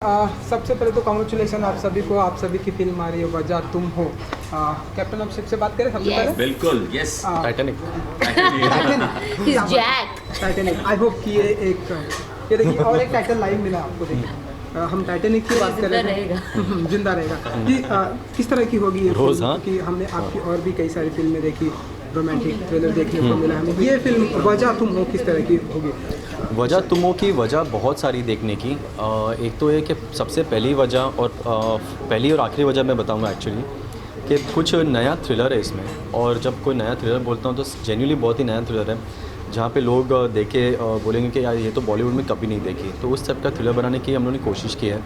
सबसे पहले तो कॉन्ग्रेचुलेसन आप सभी को, आप सभी की फिल्म आ रही है वजह तुम हो। कैप्टन अब से बात करें सबसे पहले। बिल्कुल yes Titanic. Jack Titanic I hope कि ये देखिए और एक टाइटल लाइन मिला आपको। देखिए हम टाइटैनिक की बात कर रहे हैं, जिंदा रहेगा कि किस तरह की होगी ये रोज़, फिल्म, हाँ। कि हमने आपकी और भी कई सारी फिल्में देखी, रोमांटिक थ्रिलर देखने को मिला हमें। ये फिल्म वजह तुम हो किस तरह की होगी? वजह तुमों की वजह बहुत सारी देखने की। एक तो ये कि सबसे पहली वजह और पहली और आखिरी वजह मैं बताऊंगा एक्चुअली कि कुछ नया थ्रिलर है इसमें। और जब कोई नया थ्रिलर बोलता हूँ तो जेन्युइनली बहुत ही नया थ्रिलर है, जहाँ पे लोग देखे बोलेंगे कि यार ये तो बॉलीवुड में कभी नहीं देखी। तो उस टाइप का थ्रिलर बनाने की हम लोगों ने कोशिश की है।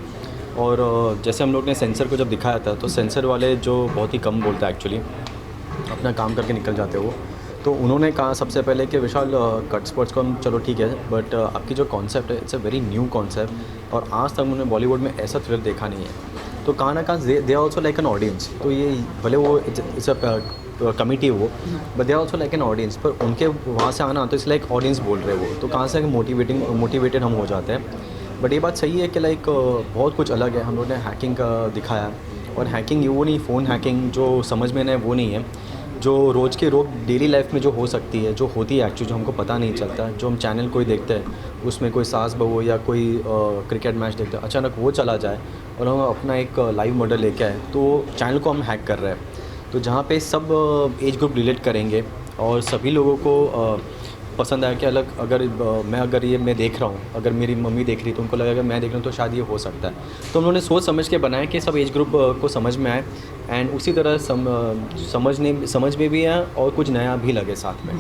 और जैसे हम लोग ने सेंसर को जब दिखाया था तो सेंसर वाले जो बहुत ही कम बोलते हैं एक्चुअली, अपना काम करके निकल जाते हो, तो उन्होंने कहा सबसे पहले कि विशाल कट स्पॉट्स को हम चलो ठीक है, बट आपकी जो कॉन्सेप्ट है it's a very new concept और आज तक उन्होंने बॉलीवुड में ऐसा थ्रिलर देखा नहीं है। तो कहाँ ना कहाँ they are also like an audience. तो ये भले वो इट्स अ कमिटी हो, but they are also like an audience. पर उनके वहाँ से आना तो इट्स लाइक ऑडियंस बोल रहे वो, तो कहाँ से मोटिवेटेड हम हो जाते हैं। बट ये बात सही है कि लाइक बहुत कुछ अलग है। हम लोगों ने हैकिंग का दिखाया, और हैकिंग वो नहीं, फ़ोन हैकिंग जो समझ में नहीं वो नहीं है, जो रोज़ के रोज़ डेली लाइफ में जो हो सकती है, जो होती है एक्चुअली, जो हमको पता नहीं चलता। जो हम चैनल कोई देखते हैं उसमें कोई सास बहू या कोई क्रिकेट मैच देखते हैं, अचानक वो चला जाए और हम अपना एक लाइव मॉडल लेके आए तो चैनल को हम हैक कर रहे हैं। तो जहाँ पे सब एज ग्रुप रिलेट करेंगे और सभी लोगों को पसंद आया कि अगर मैं देख रहा हूँ, अगर मेरी मम्मी देख रही तो उनको लगेगा मैं देख रहा हूँ तो शायद ये हो सकता है। तो हम लोगों ने सोच समझ के बनाया कि सब एज ग्रुप को समझ में आए एंड उसी तरह समझ में भी आए और कुछ नया भी लगे साथ में।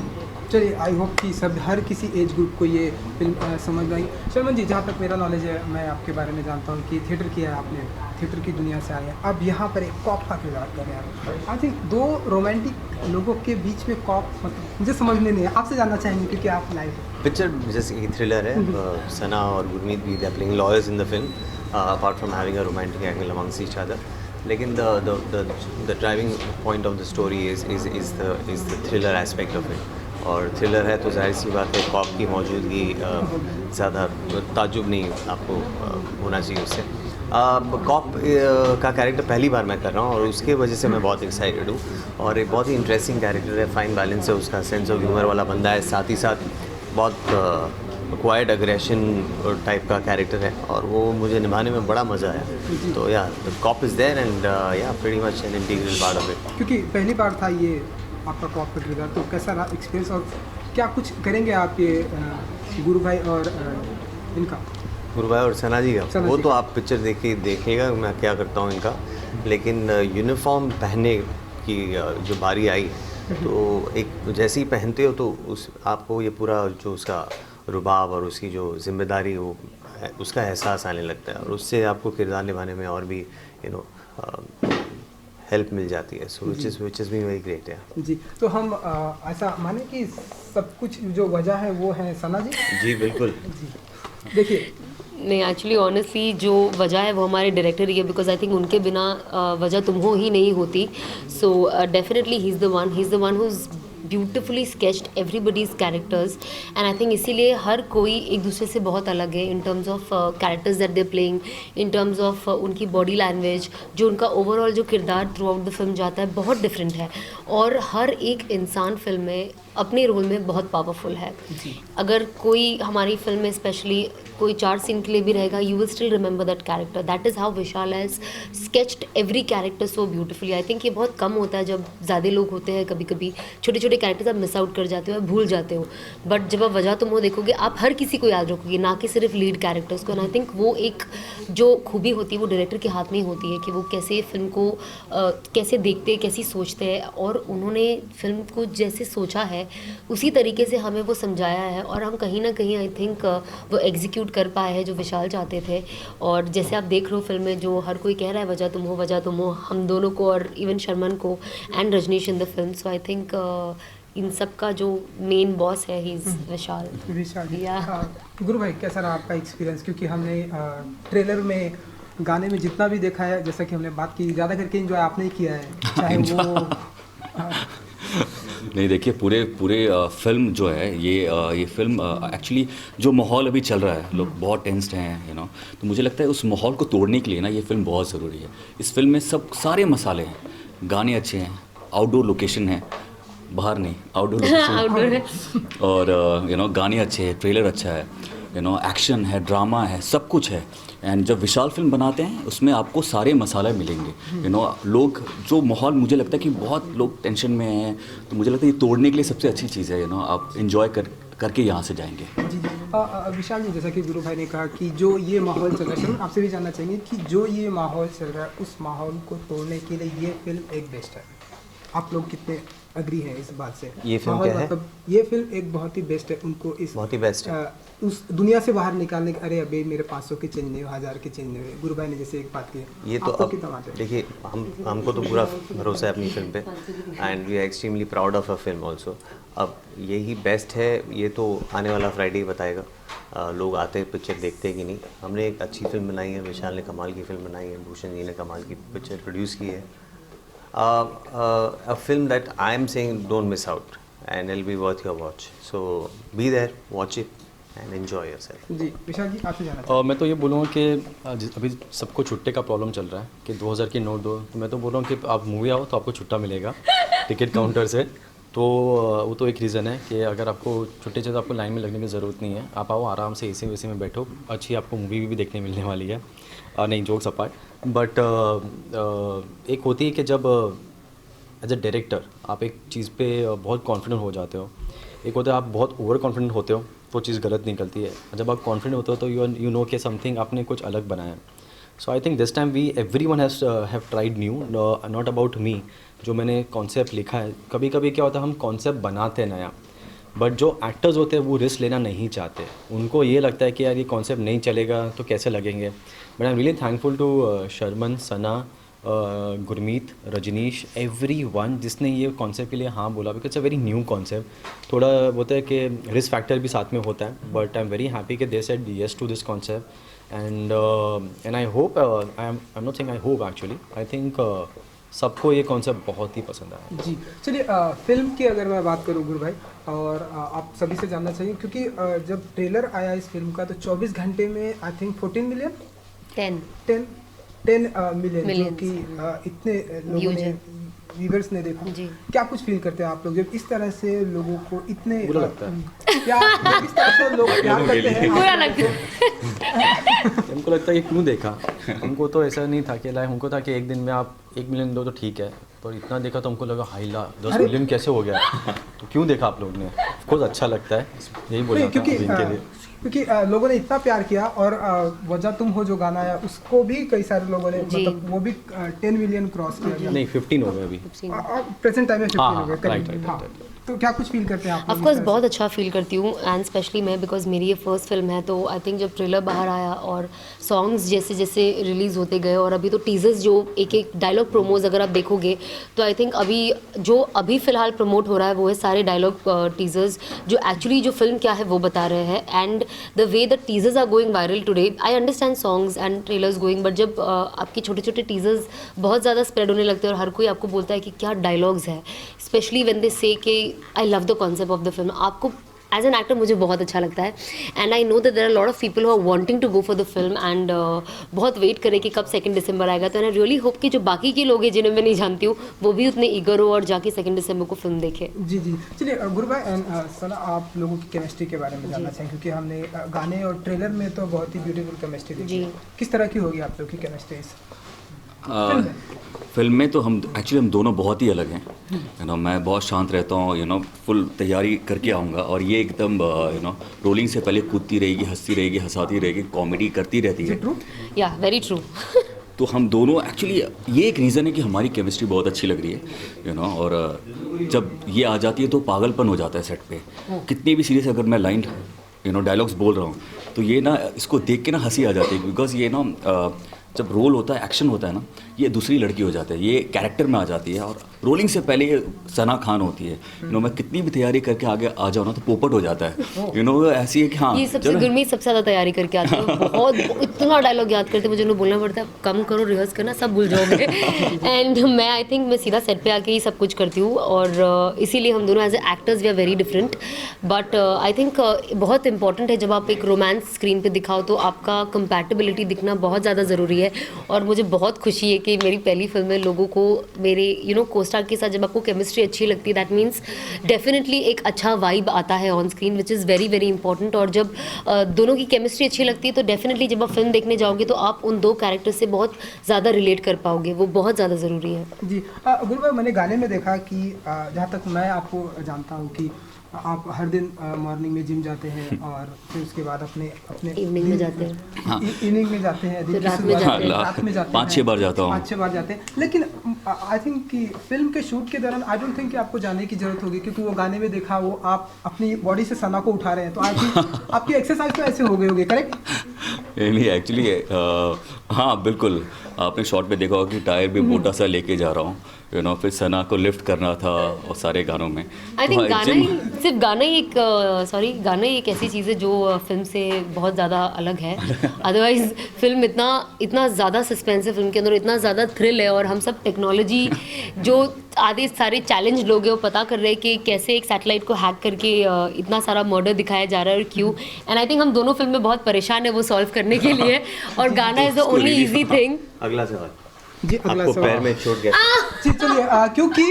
चलिए आई होप कि सब हर किसी एज ग्रुप को ये फिल्म समझ आई। शर्मन जी, जहाँ तक मेरा नॉलेज है, मैं आपके बारे में जानता हूँ कि थिएटर किया है आपने, थिएटर की दुनिया से आए हैं, अब यहाँ पर एक कॉप का किरदार कर रहे हैं। आई थिंक दो रोमांटिक लोगों के बीच में कॉप, मतलब मुझे समझ में नहीं है, आपसे जानना चाहेंगे क्योंकि आप लाइव पिक्चर जैसे कि थ्रिलर है। सना और गुरमीत भी they are playing lawyers in the film apart from having a romantic angle amongst each other. लेकिन the driving point of the story is the thriller aspect of it. और thriller है तो जाहिर सी बात है कॉप की मौजूदगी ज़्यादा ताज्जुब नहीं आपको होना चाहिए उससे। कॉप का कैरेक्टर पहली बार मैं कर रहा हूँ और उसके वजह से मैं बहुत एक्साइटेड हूँ। और एक बहुत ही इंटरेस्टिंग कैरेक्टर है, फाइन बैलेंस है उसका, सेंस ऑफ ह्यूमर वाला बंदा है, साथ ही साथ बहुत क्वाइट अग्रेशन टाइप का कैरेक्टर है और वो मुझे निभाने में बड़ा मज़ा आया। तो yeah the cop is there and yeah pretty much an integral part of it. क्योंकि पहली बार था ये आपका कॉप का किरदार, तो कैसा रहा एक्सपीरियंस और क्या कुछ करेंगे आप ये गुरु भाई और इनका? गुरु भाई और सना जी का वो तो आप पिक्चर देखिएगा मैं क्या करता हूँ इनका। लेकिन यूनिफॉर्म पहनने की जो बारी आई तो एक जैसे ही पहनते हो तो उस आपको ये पूरा जो उसका रुबाब और उसकी जो जिम्मेदारी वो उसका एहसास आने लगता है और उससे आपको किरदार निभाने में और भी हेल्प मिल जाती है। So which is be very great है जी। तो हम ऐसा माने कि सब कुछ जो वजह है वो है सना जी? जी बिल्कुल जी। देखिए नहीं, एक्चुअली ऑनेस्टली जो वजह है वो हमारे डायरेक्टर ही है, बिकॉज आई थिंक उनके बिना वजह तुम हो ही नहीं होती। So definitely he is the one who is beautifully sketched everybody's characters and I think इसीलिए हर कोई एक दूसरे से बहुत अलग है in terms of characters that they playing, in terms of उनकी बॉडी लैंग्वेज, जो उनका ओवरऑल जो किरदार थ्रू आउट द फिल्म जाता है बहुत डिफरेंट है। और हर एक इंसान फिल्म में अपने रोल में बहुत पावरफुल है। अगर कोई हमारी फिल्म में स्पेशली कोई 4 सीन के लिए भी रहेगा, you will still remember that character. That is how Vishal has sketched every character so beautifully. I think ये बहुत कम होता है जब ज़्यादा लोग होते हैं, कभी कभी छोटे छोटे कैरेक्टर्स आप मिस आउट कर जाते हो, भूल जाते हो, बट जब आप वजह तुम हो देखोगे आप हर किसी को याद रखोगे, ना कि सिर्फ लीड कैरेक्टर्स को। एंड आई थिंक वो एक जो खूबी होती है वो डायरेक्टर के हाथ में ही होती है कि वो कैसे फिल्म को कैसे देखते हैं, कैसी सोचते हैं, और उन्होंने फिल्म को जैसे सोचा है उसी तरीके से हमें वो समझाया है और हम कहीं ना कहीं आई थिंक वो एग्जीक्यूट कर पाए हैं जो विशाल चाहते थे। और जैसे आप देख रहे हो फिल्म में जो हर कोई कह रहा है वजह तुम हो, हम दोनों को और इवन शर्मन को and Rajneesh in the film. So I think इन सब का जो मेन बॉस है ही इज़ विशाल। गुरु भाई, कैसा रहा आपका एक्सपीरियंस? क्योंकि हमने ट्रेलर में गाने में जितना भी देखा है, जैसा कि हमने बात की, ज़्यादा करके एंजॉय आपने ही किया है, चाहे वो नहीं देखिए पूरे पूरे फिल्म जो है ये फिल्म एक्चुअली जो माहौल अभी चल रहा है, लोग बहुत टेंस्ड हैं तो मुझे लगता है उस माहौल को तोड़ने के लिए ना ये फिल्म बहुत ज़रूरी है। इस फिल्म में सब सारे मसाले हैं, गाने अच्छे हैं, आउटडोर लोकेशन है, बाहर नहीं आउटडोर लोकेशन आउटडोर है। और गाने अच्छे हैं, ट्रेलर अच्छा है, एक्शन है, ड्रामा है, सब कुछ है। एंड जब विशाल फिल्म बनाते हैं उसमें आपको सारे मसाले मिलेंगे। लोग जो माहौल, मुझे लगता है कि बहुत लोग टेंशन में हैं, तो मुझे लगता है ये तोड़ने के लिए सबसे अच्छी चीज़ है। आप इन्जॉय करके यहाँ से जाएंगे। जी जी। विशाल जी, जैसा कि गुरु भाई ने कहा कि जो ये माहौल चल रहा है, शर्मन आपसे भी जानना चाहेंगे कि जो ये माहौल चल रहा है उस माहौल को तोड़ने के लिए ये फिल्म एक बेस्ट है। आप लोग कितने अग्री हैं इस बात से? ये फिल्म माहौल क्या है? मतलब ये फिल्म एक बहुत ही बेस्ट है, उनको इस बहुत ही बेस्ट है। उस दुनिया से बाहर निकालने के, अरे अबे मेरे 500 के चेंज नहीं हुए, 1000 के चेंज नहीं हुए। गुरु भाई ने जैसे एक बात की, ये तो आपको अब कितना बात है? देखिए, हमको तो पूरा भरोसा है अपनी फिल्म पे and we are extremely proud of a film also. अब यही बेस्ट है, ये तो आने वाला फ्राइडे ही बताएगा। लोग आते हैं पिक्चर देखते हैं कि नहीं। हमने एक अच्छी फिल्म बनाई है, विशाल ने कमाल की फिल्म बनाई है, भूषण जी ने कमाल की पिक्चर प्रोड्यूस की है। A film that I am saying don't miss out and it'll be worth your watch. So be there, watch it and enjoy yourself. जी विशाल जी, आपसे जानना मैं तो ये बोलूँगा कि अभी सबको छुट्टे का प्रॉब्लम चल रहा है कि 2000 की नोट दो, तो मैं तो बोल रहा हूँ कि आप मूवी आओ तो आपको छुट्टा मिलेगा टिकट काउंटर से। तो वो तो एक रीज़न है कि अगर आपको छुट्टे चाहिए तो आपको लाइन में लगने की ज़रूरत नहीं है। आप आओ आराम से एसी वेसी में बैठो, अच्छी आपको मूवी भी देखने मिलने वाली है। नहीं, जोक्स अपार्ट, बट एक होती है कि जब एज अ डायरेक्टर आप एक चीज़ पे बहुत कॉन्फिडेंट हो जाते हो। एक होता है आप बहुत ओवर कॉन्फिडेंट होते हो तो चीज़ गलत निकलती है। जब आप कॉन्फिडेंट होते हो तो यू नो कि समथिंग आपने कुछ अलग बनाया। So I think this time everyone have tried new, not about me. जो मैंने कॉन्सेप्ट लिखा है, कभी कभी क्या होता है हम कॉन्सेप्ट बनाते हैं नया, बट जो एक्टर्स होते हैं वो रिस्क लेना नहीं चाहते। उनको ये लगता है कि यार ये कॉन्सेप्ट नहीं चलेगा तो कैसे लगेंगे। But I am really thankful to Sharman, Sana, Gurmeet, Rajneesh, everyone जिसने ये कॉन्सेप्ट के लिए हाँ बोला, because it's a very new concept. थोड़ा होता है कि रिस्क फैक्टर भी साथ में होता है, but I am very happy कि they said yes to this concept and I hope, I am not saying I hope, actually I think सबको ये कॉन्सेप्ट बहुत ही पसंद आया। जी चलिए, फिल्म की अगर मैं बात करूँ गुरु भाई, और आप सभी से जानना चाहिए क्योंकि जब ट्रेलर आया इस फिल्म का तो 24 घंटे में आई थिंक 14 मिलियन 10 मिलियन, जो कि इतने लोगों ने, व्यूअर्स ने देखा। जी। क्या कुछ फील करते हैं आप लोग जब इस तरह से लोगों को इतने बुरा लगता है। क्या इस तरह से लोग प्यार करते हैं? बुरा लगता है। हमको लगता है कि क्यों देखा। हमको तो ऐसा नहीं था कि हमको था कि एक दिन में आप 1 मिलियन दो तो ठीक है, पर इतना देखा तो हमको लगा हाईला 10 मिलियन कैसे हो गया। तो क्यों देखा आप लोग ने? ऑफकोर्स अच्छा लगता है, यही बोलना था क्योंकि इनके लिए। क्योंकि लोगों ने इतना प्यार किया, और वजह तुम हो जो गाना है उसको भी कई सारे लोगों ने, जी। मतलब वो भी 10 मिलियन क्रॉस किया। नहीं 15 हो गए अभी। प्रेजेंट टाइम में 15 हाँ, हो गए right, करीब। right, हाँ। right, तो क्या कुछ फील करते हैं आप लोग ऑफ इस कोर्स तरह बहुत से? अच्छा फील करती हूँ, एंड स्पेशली मैं, बिकॉज मेरी ये फर्स्ट फिल्म है। तो आई थिंक जब ट्रेलर बाहर आया और सॉन्ग्स जैसे जैसे रिलीज़ होते गए, और अभी तो टीजर्स जो एक एक डायलॉग प्रोमोज अगर आप देखोगे तो आई थिंक अभी फ़िलहाल प्रमोट हो रहा है वो है सारे डायलॉग टीजर्स जो एक्चुअली जो फिल्म क्या है वो बता रहे हैं। And the way the teasers are going viral today, I understand songs and trailers going, but जब आपके छोटे छोटे टीजर्स बहुत ज़्यादा स्प्रेड होने लगते हैं और हर कोई आपको बोलता है कि क्या डायलॉग्स है, स्पेशली व्हेन दे से कि I love the concept of the film, आपको एज एन एक्टर मुझे बहुत अच्छा लगता है। And I know that there are lot of people who are wanting to go for the film, and बहुत wait करें कि कब 2 दिसंबर आएगा। तो आई रियली होप कि जो बाकी के लोग हैं जिन्हें मैं नहीं जानती हूँ वो भी उतने ईगर हो और जाके 2 दिसंबर को फिल्म देखे। जी जी। चलिए गुरु भाई एंड सना, आप लोगों की केमिस्ट्री के बारे में जानना चाहिए, क्योंकि हमने गाने और ट्रेलर में तो बहुत ही ब्यूटीफुल केमिस्ट्री देखी। जी। किस तरह की होगी आप लोग की केमिस्ट्री? फिल्म में तो हम एक्चुअली हम दोनों बहुत ही अलग हैं। मैं बहुत शांत रहता हूँ, फुल तैयारी करके आऊँगा, और ये एकदम रोलिंग से पहले कूदती रहेगी, हंसती रहेगी, हंसाती रहेगी, कॉमेडी करती रहती है। या वेरी ट्रू। तो हम दोनों एक्चुअली, ये एक रीज़न है कि हमारी केमिस्ट्री बहुत अच्छी लग रही है, और जब ये आ जाती है तो पागलपन हो जाता है सेट पे। कितनी भी सीरियस अगर मैं लाइन डायलॉग्स बोल रहा हूँ तो ये ना, इसको देख के ना हंसी आ जाती है, बिकॉज ये ना जब रोल होता है, एक्शन होता है ना, ये दूसरी लड़की हो जाता है, ये कैरेक्टर में आ जाती है, और रोलिंग से पहले सना खान होती है, मैं कितनी भी तैयारी करके आगे आ जाऊँ ना तो पोपट हो जाता है, ऐसी है कि हाँ ये सबसे गुरमीत सबसे ज़्यादा तैयारी करके आते हैं, बहुत इतना डायलॉग याद करते हैं, मुझे उन्हें बोलना पड़ता है कम करो, रिहर्स करना, सब भूल जाओगे। एंड मैं आई थिंक मैं सीधा सेट पे आके ही सब कुछ करती हूँ, और इसीलिए हम दोनों as a actors we are very different. But I think बहुत इंपॉर्टेंट है जब आप एक रोमांस स्क्रीन पे दिखाओ तो आपका कंपैटिबिलिटी दिखना बहुत ज़्यादा ज़रूरी है। और मुझे बहुत खुशी है कि मेरी पहली फिल्म में लोगों को मेरे कोस्टार के साथ जब आपको केमिस्ट्री अच्छी लगती है, दैट मीन्स डेफिनेटली एक अच्छा वाइब आता है on screen, which is very very important. और जब दोनों की केमिस्ट्री अच्छी लगती है तो डेफिनेटली जब आप फिल्म देखने जाओगे तो आप उन दो कैरेक्टर से बहुत ज़्यादा रिलेट कर पाओगे, वो बहुत ज़्यादा ज़रूरी है। जी गुरु भाई, मैंने गाने में देखा कि जहाँ तक मैं आपको जानता हूँ कि आप हर दिन मॉर्निंग में जिम जाते हैं और फिर उसके बाद अपने इवनिंग में जाते हैं, इवनिंग में जाते हैं, दिन फिर की रात में शुरुआत जाते हैं। रात में जाते हैं, 5-6 बार जाता हूँ। 5-6 बार जाते हैं। लेकिन आई थिंक कि फिल्म के शूट के दौरान आई डोंट थिंक कि आपको जाने की जरूरत होगी, क्योंकि वो गाने में देखा वो आप अपनी बॉडी से सना को उठा रहे हैं, तो आई थिंक आपकी एक्सरसाइज तो ऐसे हो गए होगी, करेक्ट? नहीं एक्चुअली हाँ बिल्कुल, आपने शॉट में देखा होगा कि टायर भी मोटा सा लेके जा रहा हूँ, फिर सना को लिफ्ट करना था और सारे गानों में। आई थिंक सिर्फ गाना ही एक ऐसी चीज़ है जो फिल्म से बहुत ज़्यादा अलग है। अदरवाइज फिल्म इतना ज़्यादा सस्पेंसिव, फिल्म के अंदर इतना ज़्यादा थ्रिल है, और हम सब टेक्नोलॉजी जो आधे सारे चैलेंज लोग हैं वो पता कर रहे हैं कि कैसे एक सैटेलाइट को हैक करके इतना सारा मर्डर दिखाया जा रहा है और क्यों। एंड आई थिंक हम दोनों फिल्म में बहुत परेशान है वो सॉल्व करने के लिए, और गाना is the only easy thing. अगला सवाल जी, अगला आपको सवाल। पैर में चोट गया? जी चलिए, क्योंकि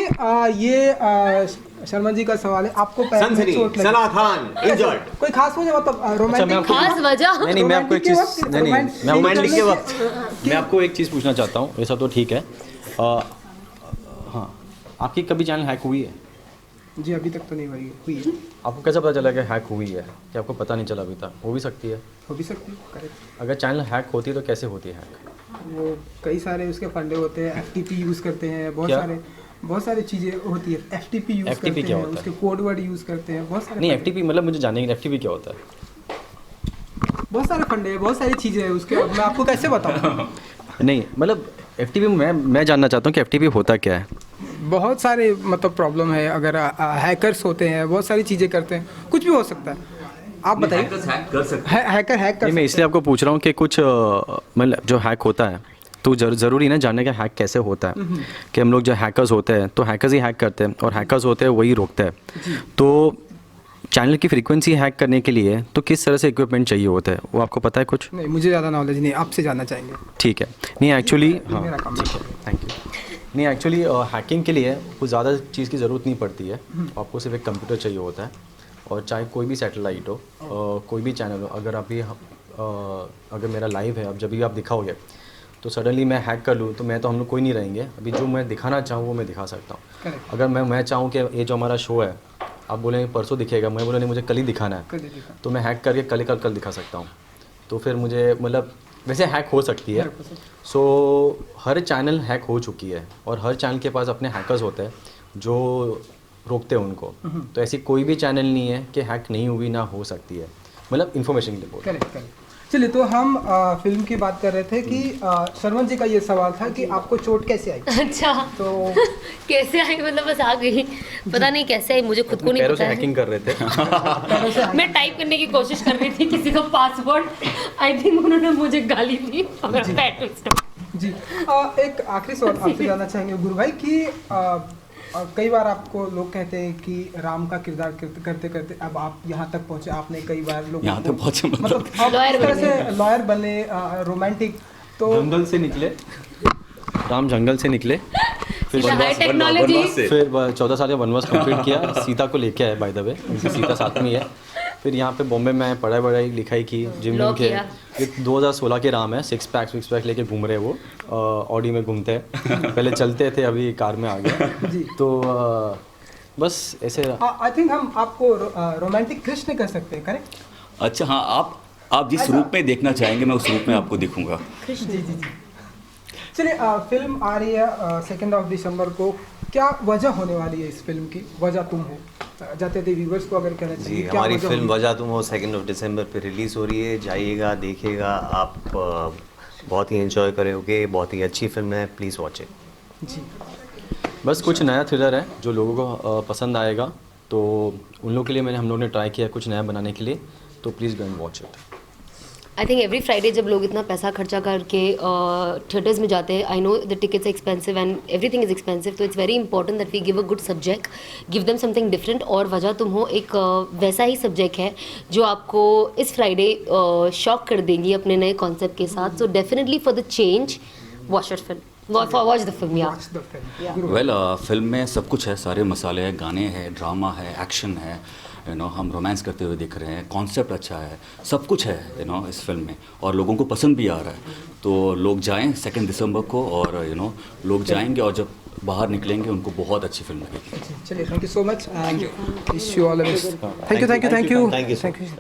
ये शर्मा जी का सवाल है, आपको पैर में सनसनी, चोट लगी, सना खान इंजर्ड। कोई खास वजह, मतलब रोमांटिक खास वजह नहीं मैं आपको एक चीज़ रोमांटिक के वक्त मैं आपको एक चीज़ पूछना चाहता हूँ, ये सब तो ठीक है, हाँ आपकी कभी चैनल हैक हुई है? जी अभी तक तो नहीं हुई है। आपको कैसे पता चला कि हैक हुई है, कि आपको पता नहीं चला अभी तक? हो भी सकती है, हो भी सकती है, करेक्ट। अगर चैनल हैक होती है तो कैसे होती है हैक? वो कई सारे उसके फंडे होते हैं, FTP यूज़ करते हैं, क्या? बहुत सारी चीज़ें होती है, FTP यूज़ FTP करते क्या हैं, होता है? उसके कोड वर्ड यूज़ करते हैं, बहुत सारे नहीं फंडे- FTP मतलब मुझे जानने की FTP क्या होता है? बहुत सारे फंडे हैं, बहुत सारी चीज़ें हैं उसके, अब मैं आपको कैसे बताऊँ? नहीं मतलब FTP मैं जानना चाहता हूँ कि FTP होता क्या है? बहुत सारे मतलब प्रॉब्लम है, अगर हैकर्स होते हैं, बहुत सारी चीज़ें करते हैं, कुछ भी हो सकता है, आप बताइए। हैक कर सकते हैकर हैक कर नहीं मैं इसलिए आपको पूछ रहा हूँ कि कुछ मतलब जो हैक होता है तो ज़रूरी ना जानने का हैक कैसे होता है, कि हम लोग जो हैकर्स होते हैं तो हैकर्स ही हैक करते हैं, और हैकर्स होते हैं वही रोकते हैं। तो चैनल की फ्रीक्वेंसी हैक करने के लिए तो किस तरह से इक्विपमेंट चाहिए होता है, वो आपको पता है कुछ? नहीं, मुझे ज़्यादा नॉलेज नहीं, आपसे जानना चाहेंगे। ठीक है, नहीं एक्चुअली हाँ मेरा काम है। Thank you. नहीं एक्चुअली हैकिंग के लिए कुछ ज़्यादा चीज़ की ज़रूरत नहीं पड़ती है, आपको सिर्फ एक कंप्यूटर चाहिए होता है, और चाहे कोई भी सैटेलाइट हो, कोई भी चैनल हो, अगर अभी अगर मेरा लाइव है, अब जब भी आप दिखाओगे तो सडनली मैं हैक कर लूँ तो मैं तो हम लोग कोई नहीं रहेंगे, अभी जो मैं दिखाना चाहूँ वो मैं दिखा सकता हूँ। Correct. अगर मैं चाहूँ कि ये जो हमारा शो है आप बोलेंगे परसों दिखेगा, मैं बोला नहीं मुझे कल ही दिखाना है, कर दीजिएगा। तो मैं हैक करके कल दिखा सकता हूँ। तो फिर मुझे मतलब वैसे हैक हो सकती है। सो हर चैनल हैक हो चुकी है, और हर चैनल के पास अपने हैकर्स होते हैं जो रोकते हैं उनको। तो ऐसी कोई भी चैनल नहीं है कि हैक नहीं हुई ना हो सकती है, मतलब इन्फॉर्मेशन के लिए बोल। Correct correct. चलिए, तो हम फिल्म की बात कर रहे थे कि शर्मन जी का ये सवाल था कि आपको चोट कैसे आई? अच्छा तो कैसे आई, मतलब बस आ गई, पता नहीं कैसे आई, मुझे खुद को नहीं पैरों पता से है। हैकिंग कर रहे थे। पैरों से मैं टाइप करने की कोशिश कर रही थी किसी का पासवर्ड, आई थिंक उन्होंने मुझे गाली दी और मेरा पैर ट्विस्ट हो। जी एक आखिरी सवाल आपसे जानना चाहेंगे गुरु भाई कि कई बार आपको लोग कहते हैं कि राम का किरदार करते करते अब आप यहाँ तक पहुँचे, आपने कई बार लोग यहाँ तक पहुँचे मतलब आप लॉयर इस तरह बने। से लॉयर बने, रोमांटिक, तो जंगल से निकले, राम जंगल से निकले, फिर सीधा हाई टेक्नोलॉजी, फिर 14 साल का वनवास कंप्लीट किया, सीता को लेके आए बाय द वे, उनकी सीता साथ में ही है। फिर यहाँ पे बॉम्बे में पढ़ाई लिखाई की, जिम लॉ के। किया। ये 2016 के राम है, 6 पैक लेके घूम रहे वो, ऑडी में घूमते हैं। पहले चलते थे, अभी कार में आ गए। जी। तो बस ऐसे। आई थिंक हम आपको रोमांटिक कृष्ण कर सकते हैं, करेक्ट? अच्छा हाँ, आप जिस रूप में देखना चाहेंगे मैं उस रूप में आपको दिखूंगा। जी जी जी। चलिए, फिल्म आ रही है 2 दिसंबर को, क्या वजह होने वाली है इस फिल्म की? वजह तुम हो, जाते थे व्यूवर्स को अगर कहना जी, चाहिए, क्या हमारी वजह फिल्म होगी? वजह तुम हो 2 दिसंबर पे रिलीज़ हो रही है, जाइएगा देखिएगा, आप बहुत ही एंजॉय करोगे, बहुत ही अच्छी फिल्म है, प्लीज़ वॉच इट। जी बस कुछ नया थ्रिलर है जो लोगों को पसंद आएगा, तो उन लोगों के लिए हम लोग ने ट्राई किया कुछ नया बनाने के लिए, तो please go and watch it. I think every Friday जब लोग इतना पैसा खर्चा करके थिएटर्स में जाते हैं, I know the tickets expensive and everything is expensive, तो it's very important that we give a good subject, give them something different. और वजह तुम हो एक वैसा ही सब्जेक्ट है जो आपको इस फ्राइडे शॉक कर देंगी अपने नए कॉन्सेप्ट के साथ। So definitely for the change watch it film, watch the film. या Watch the film. Well film में सब कुछ है, सारे मसाले हैं, गाने हैं, ड्रामा है, एक्शन है, हम रोमांस करते हुए दिख रहे हैं, कॉन्सेप्ट अच्छा है, सब कुछ है इस फिल्म में, और लोगों को पसंद भी आ रहा है। तो लोग जाएं 2 दिसंबर को, और लोग जाएंगे और जब बाहर निकलेंगे उनको बहुत अच्छी फिल्म लगेगी। चलिए, thank you so much and wish you all the best. Thank you. Thank you so much.